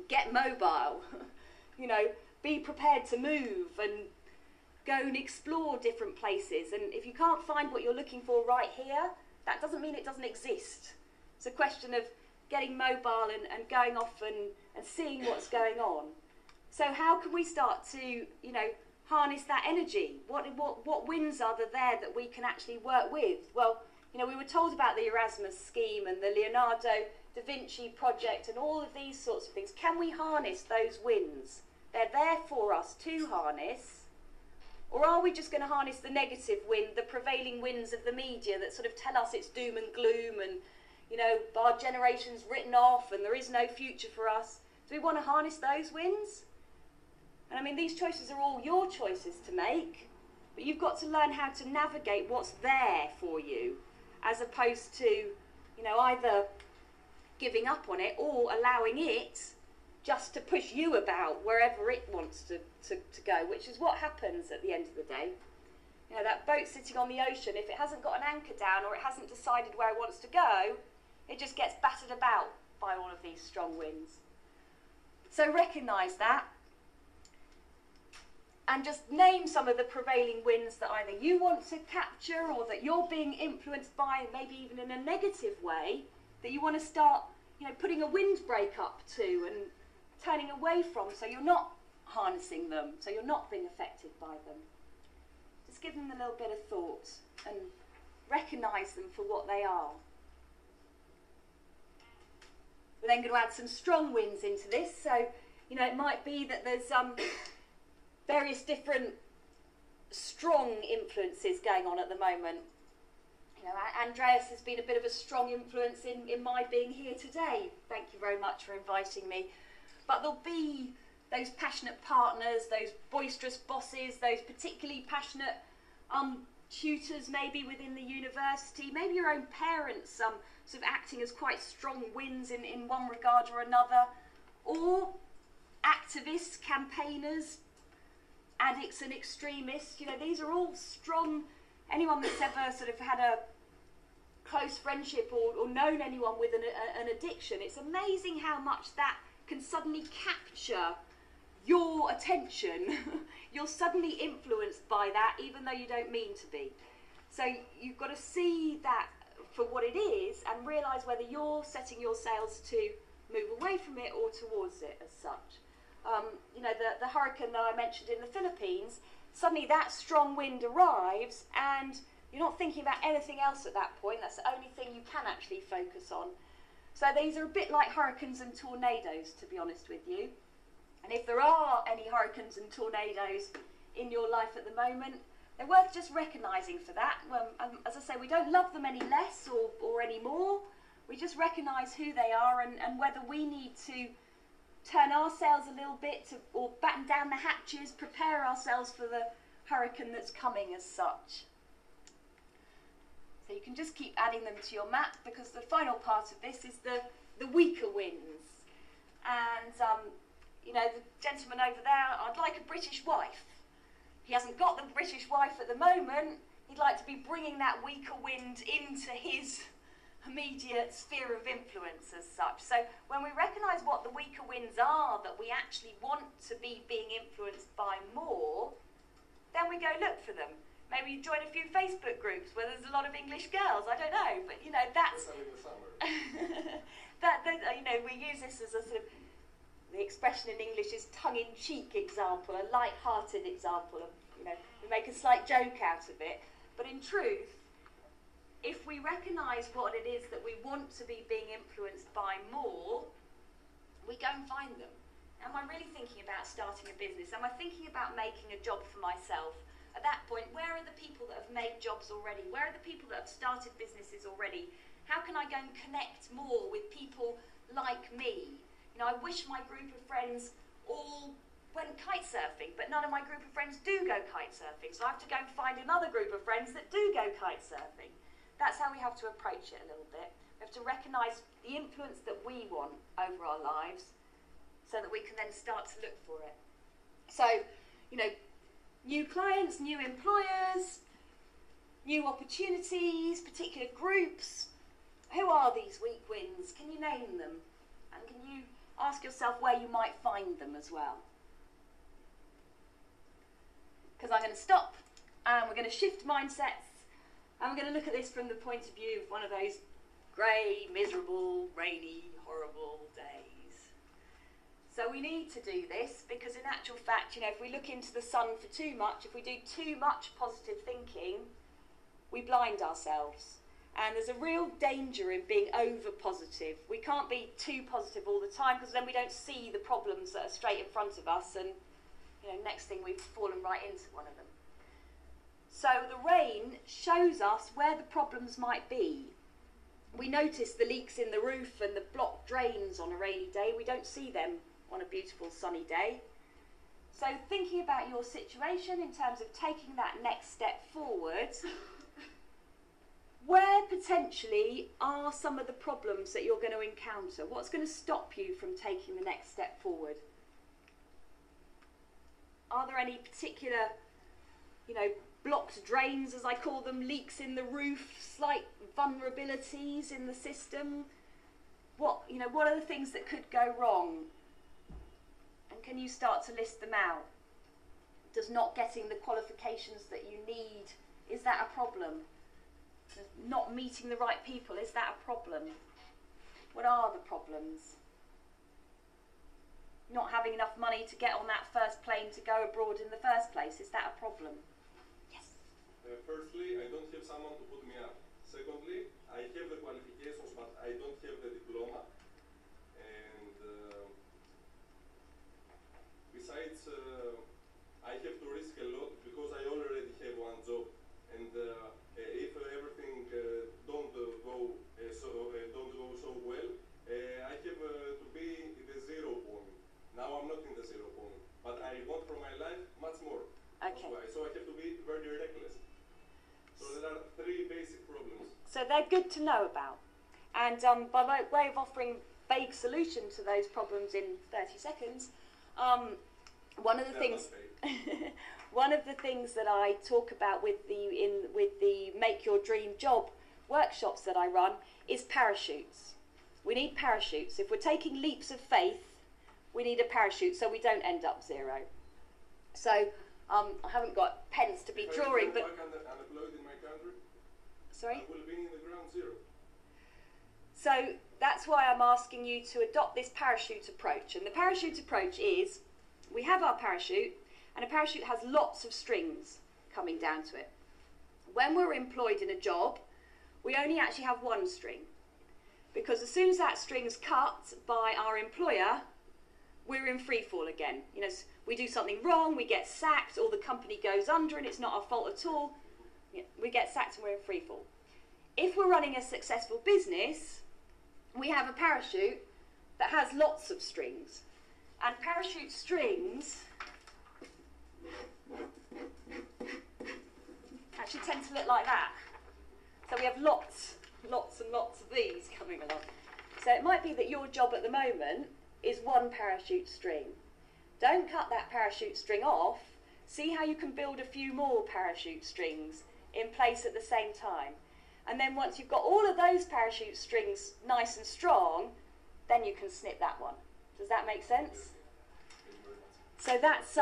get mobile. You know, be prepared to move and go and explore different places. And if you can't find what you're looking for right here, that doesn't mean it doesn't exist. It's a question of getting mobile and going off and seeing what's going on. So how can we start to, you know, harness that energy? What winds are there that we can actually work with? Well, you know, we were told about the Erasmus scheme and the Leonardo da Vinci project and all of these sorts of things. Can we harness those winds? They're there for us to harness. Or are we just going to harness the negative wind, the prevailing winds of the media that sort of tell us it's doom and gloom and, you know, our generation's written off and there is no future for us? Do we want to harness those winds? And I mean, these choices are all your choices to make, but you've got to learn how to navigate what's there for you, as opposed to, you know, either giving up on it or allowing it just to push you about wherever it wants to go, which is what happens at the end of the day. You know, that boat sitting on the ocean, if it hasn't got an anchor down or it hasn't decided where it wants to go, it just gets battered about by all of these strong winds. So recognise that, and just name some of the prevailing winds that either you want to capture or that you're being influenced by, maybe even in a negative way, that you want to start, you know, putting a windbreak up to and turning away from, so you're not harnessing them, so you're not being affected by them. Just give them a little bit of thought and recognise them for what they are. We're then going to add some strong winds into this. So, you know, it might be that there's various different strong influences going on at the moment. You know, Andreas has been a bit of a strong influence in my being here today. Thank you very much for inviting me. But there'll be those passionate partners, those boisterous bosses, those particularly passionate tutors maybe within the university, maybe your own parents sort of acting as quite strong winds in one regard or another, or activists, campaigners, addicts and extremists. You know, these are all strong. Anyone that's ever sort of had a close friendship or known anyone with an addiction, it's amazing how much that can suddenly capture your attention. You're suddenly influenced by that, even though you don't mean to be. So you've got to see that for what it is and realise whether you're setting your sails to move away from it or towards it as such. You know, the hurricane that I mentioned in the Philippines, suddenly that strong wind arrives and you're not thinking about anything else at that point. That's the only thing you can actually focus on. So these are a bit like hurricanes and tornadoes, to be honest with you. And if there are any hurricanes and tornadoes in your life at the moment, they're worth just recognising for that. As I say, we don't love them any less or any more. We just recognise who they are and whether we need to turn our sails a little bit or batten down the hatches, prepare ourselves for the hurricane that's coming as such. So you can just keep adding them to your map, because the final part of this is the weaker winds. And, you know, the gentleman over there, I'd like a British wife. He hasn't got the British wife at the moment. He'd like to be bringing that weaker wind into his immediate sphere of influence as such. So when we recognise what the weaker winds are that we actually want to be being influenced by more, then we go look for them. Maybe you join a few Facebook groups where there's a lot of English girls. I don't know, but you know, that's Especially in the summer. you know, we use this as a sort of, the expression in English is tongue-in-cheek example, a light-hearted example of, you know, we make a slight joke out of it. But in truth, if we recognise what it is that we want to be being influenced by more, we go and find them. Am I really thinking about starting a business? Am I thinking about making a job for myself? At that point, where are the people that have made jobs already? Where are the people that have started businesses already? How can I go and connect more with people like me? You know, I wish my group of friends all went kite surfing, but none of my group of friends do go kite surfing. So I have to go and find another group of friends that do go kite surfing. That's how we have to approach it a little bit. We have to recognise the influence that we want over our lives so that we can then start to look for it. So, you know, new clients, new employers, new opportunities, particular groups. Who are these weak winds? Can you name them? And can you ask yourself where you might find them as well? Because I'm going to stop and we're going to shift mindsets and we're going to look at this from the point of view of one of those grey, miserable, rainy, horrible days. So we need to do this because in actual fact, you know, if we look into the sun for too much, if we do too much positive thinking, we blind ourselves. And there's a real danger in being over positive. We can't be too positive all the time because then we don't see the problems that are straight in front of us and, you know, next thing we've fallen right into one of them. So the rain shows us where the problems might be. We notice the leaks in the roof and the blocked drains on a rainy day. We don't see them on a beautiful sunny day. So thinking about your situation in terms of taking that next step forward, where potentially are some of the problems that you're going to encounter? What's going to stop you from taking the next step forward? Are there any particular, you know, blocked drains, as I call them, leaks in the roof, slight vulnerabilities in the system? What are the things that could go wrong? And can you start to list them out? Does not getting the qualifications that you need, is that a problem? Not meeting the right people, is that a problem? What are the problems? Not having enough money to get on that first plane to go abroad in the first place, is that a problem? Yes. Firstly, I don't have someone to put me up. Secondly, I have the qualifications, but I don't have the diploma. And besides, I have to risk a lot because I already have one job. And if everything don't go so well, I have to be in the 0 point. Now I'm not in the 0 point, but I want from my life much more. Okay. So I have to be very reckless. So there are 3 basic problems. So they're good to know about. And by way of offering vague solution to those problems in 30 seconds, one of the things one of the things that I talk about with the Make Your Dream Job workshops that I run is parachutes. We need parachutes. If we're taking leaps of faith, we need a parachute so we don't end up zero. So I haven't got pens to be drawing, but unemployed in my country, sorry? I will be in the ground zero. So that's why I'm asking you to adopt this parachute approach. And the parachute approach is, we have our parachute, and a parachute has lots of strings coming down to it. When we're employed in a job, we only actually have one string. Because as soon as that string's cut by our employer, we're in free fall again. You know, we do something wrong, we get sacked, or the company goes under and it's not our fault at all. We get sacked and we're in free fall. If we're running a successful business, we have a parachute that has lots of strings. And parachute strings actually tend to look like that. So we have lots and lots of these coming along. So it might be that your job at the moment is one parachute string. Don't cut that parachute string off. See how you can build a few more parachute strings in place at the same time. And then once you've got all of those parachute strings nice and strong, then you can snip that one. Does that make sense? So that's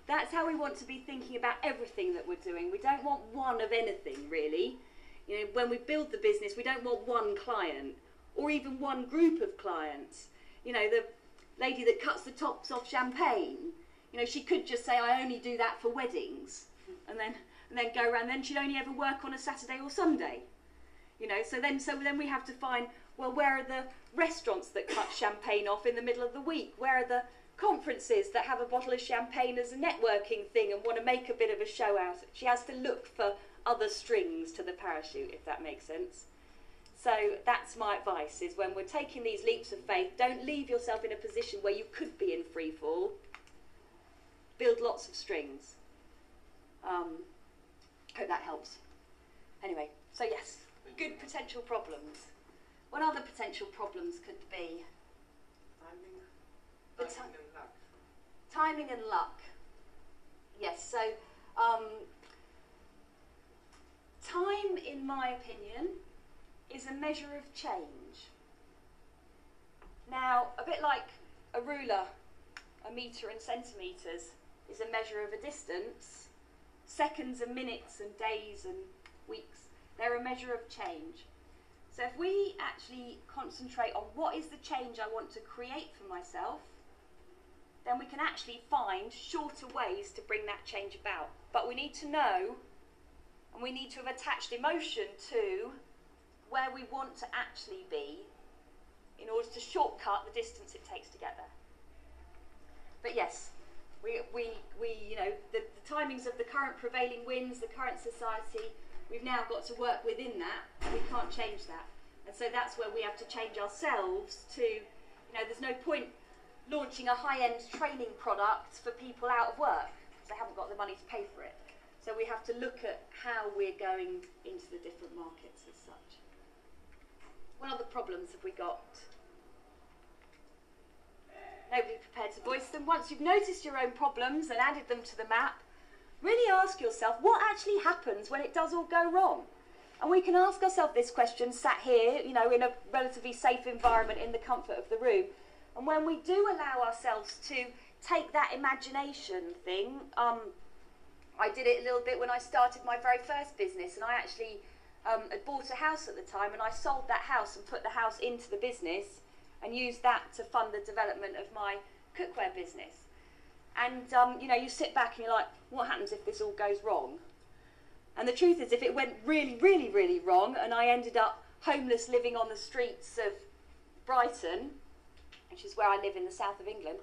that's how we want to be thinking about everything that we're doing. We don't want one of anything, really. You know, when we build the business, we don't want one client or even one group of clients. You know, the lady that cuts the tops off champagne, you know, she could just say, I only do that for weddings, and then go around. Then she'd only ever work on a Saturday or Sunday. You know, so then we have to find, well, where are the restaurants that cut champagne off in the middle of the week? Where are the conferences that have a bottle of champagne as a networking thing and want to make a bit of a show out? She has to look for other strings to the parachute, if that makes sense. So that's my advice, is when we're taking these leaps of faith, don't leave yourself in a position where you could be in free fall. Build lots of strings. Hope that helps. Anyway, so yes, good potential problems. What other potential problems could be? Timing and luck. Timing and luck. Yes, so time, in my opinion, is a measure of change. Now, a bit like a ruler, a metre and centimetres is a measure of a distance, seconds and minutes and days and weeks, they're a measure of change. So if we actually concentrate on what is the change I want to create for myself, then we can actually find shorter ways to bring that change about. But we need to know, and we need to have attached emotion to where we want to actually be in order to shortcut the distance it takes to get there. But yes, we you know, the timings of the current prevailing winds, the current society, we've now got to work within that. We can't change that. And so that's where we have to change ourselves to, you know, there's no point launching a high-end training product for people out of work because they haven't got the money to pay for it. So we have to look at how we're going into the different markets as such. What other problems have we got? Nobody prepared to voice them. Once you've noticed your own problems and added them to the map, really ask yourself what actually happens when it does all go wrong. And we can ask ourselves this question sat here, you know, in a relatively safe environment in the comfort of the room. And when we do allow ourselves to take that imagination thing, I did it a little bit when I started my very first business, and I actually had bought a house at the time, and I sold that house and put the house into the business and used that to fund the development of my cookware business. And you know, you sit back and you're like, what happens if this all goes wrong? And the truth is, if it went really, really, really wrong and I ended up homeless living on the streets of Brighton, which is where I live in the south of England,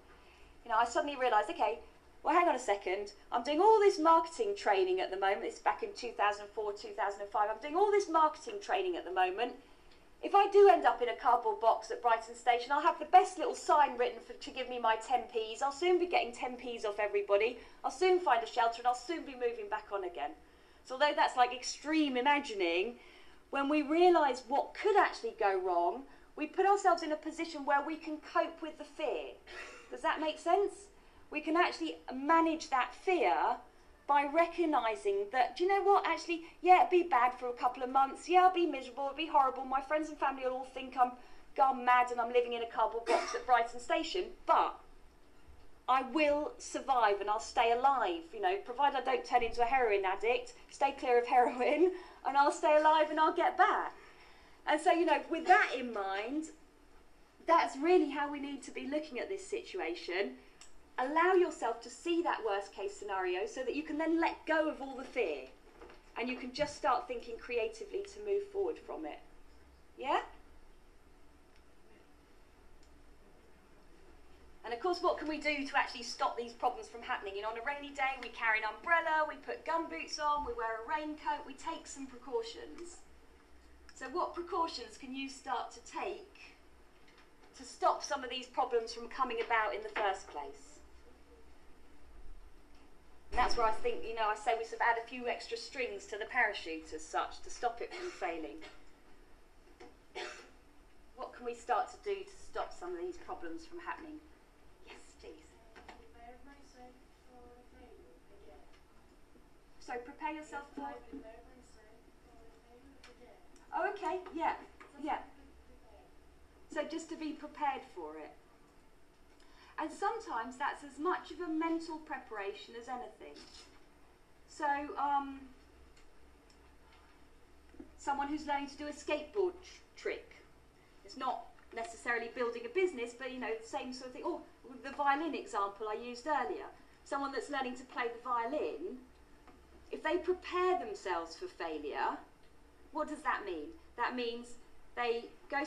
you know, I suddenly realised, okay, well, hang on a second, I'm doing all this marketing training at the moment. It's back in 2004, 2005. I'm doing all this marketing training at the moment if I do end up in a cardboard box at Brighton Station, I'll have the best little sign written to give me my 10p's. I'll soon be getting 10p's off everybody. I'll soon find a shelter and I'll soon be moving back on again. So although that's like extreme imagining, when we realise what could actually go wrong, we put ourselves in a position where we can cope with the fear. Does that make sense? We can actually manage that fear by recognising that, do you know what, actually, yeah, it'll be bad for a couple of months, yeah, I'll be miserable, it'll be horrible, my friends and family will all think I'm gone mad and I'm living in a cardboard box at Brighton Station, but I will survive and I'll stay alive, you know, provided I don't turn into a heroin addict, stay clear of heroin, and I'll stay alive and I'll get back. And so, you know, with that in mind, that's really how we need to be looking at this situation. Allow yourself to see that worst case scenario so that you can then let go of all the fear and you can just start thinking creatively to move forward from it. Yeah? And of course, what can we do to actually stop these problems from happening? You know, on a rainy day, we carry an umbrella, we put gumboots on, we wear a raincoat, we take some precautions. So what precautions can you start to take to stop some of these problems from coming about in the first place? And that's where I think, you know, I say we sort of add a few extra strings to the parachute as such to stop it from failing. What can we start to do to stop some of these problems from happening? Yes, please. Prepare myself for failure again. So prepare yourself for... Prepare myself for failure again. Oh, okay, yeah, yeah. Prepare. So just to be prepared for it. And sometimes that's as much of a mental preparation as anything. So, someone who's learning to do a skateboard trick. It's not necessarily building a business, but, you know, the same sort of thing. Oh, the violin example I used earlier. Someone that's learning to play the violin, if they prepare themselves for failure, what does that mean? That means they go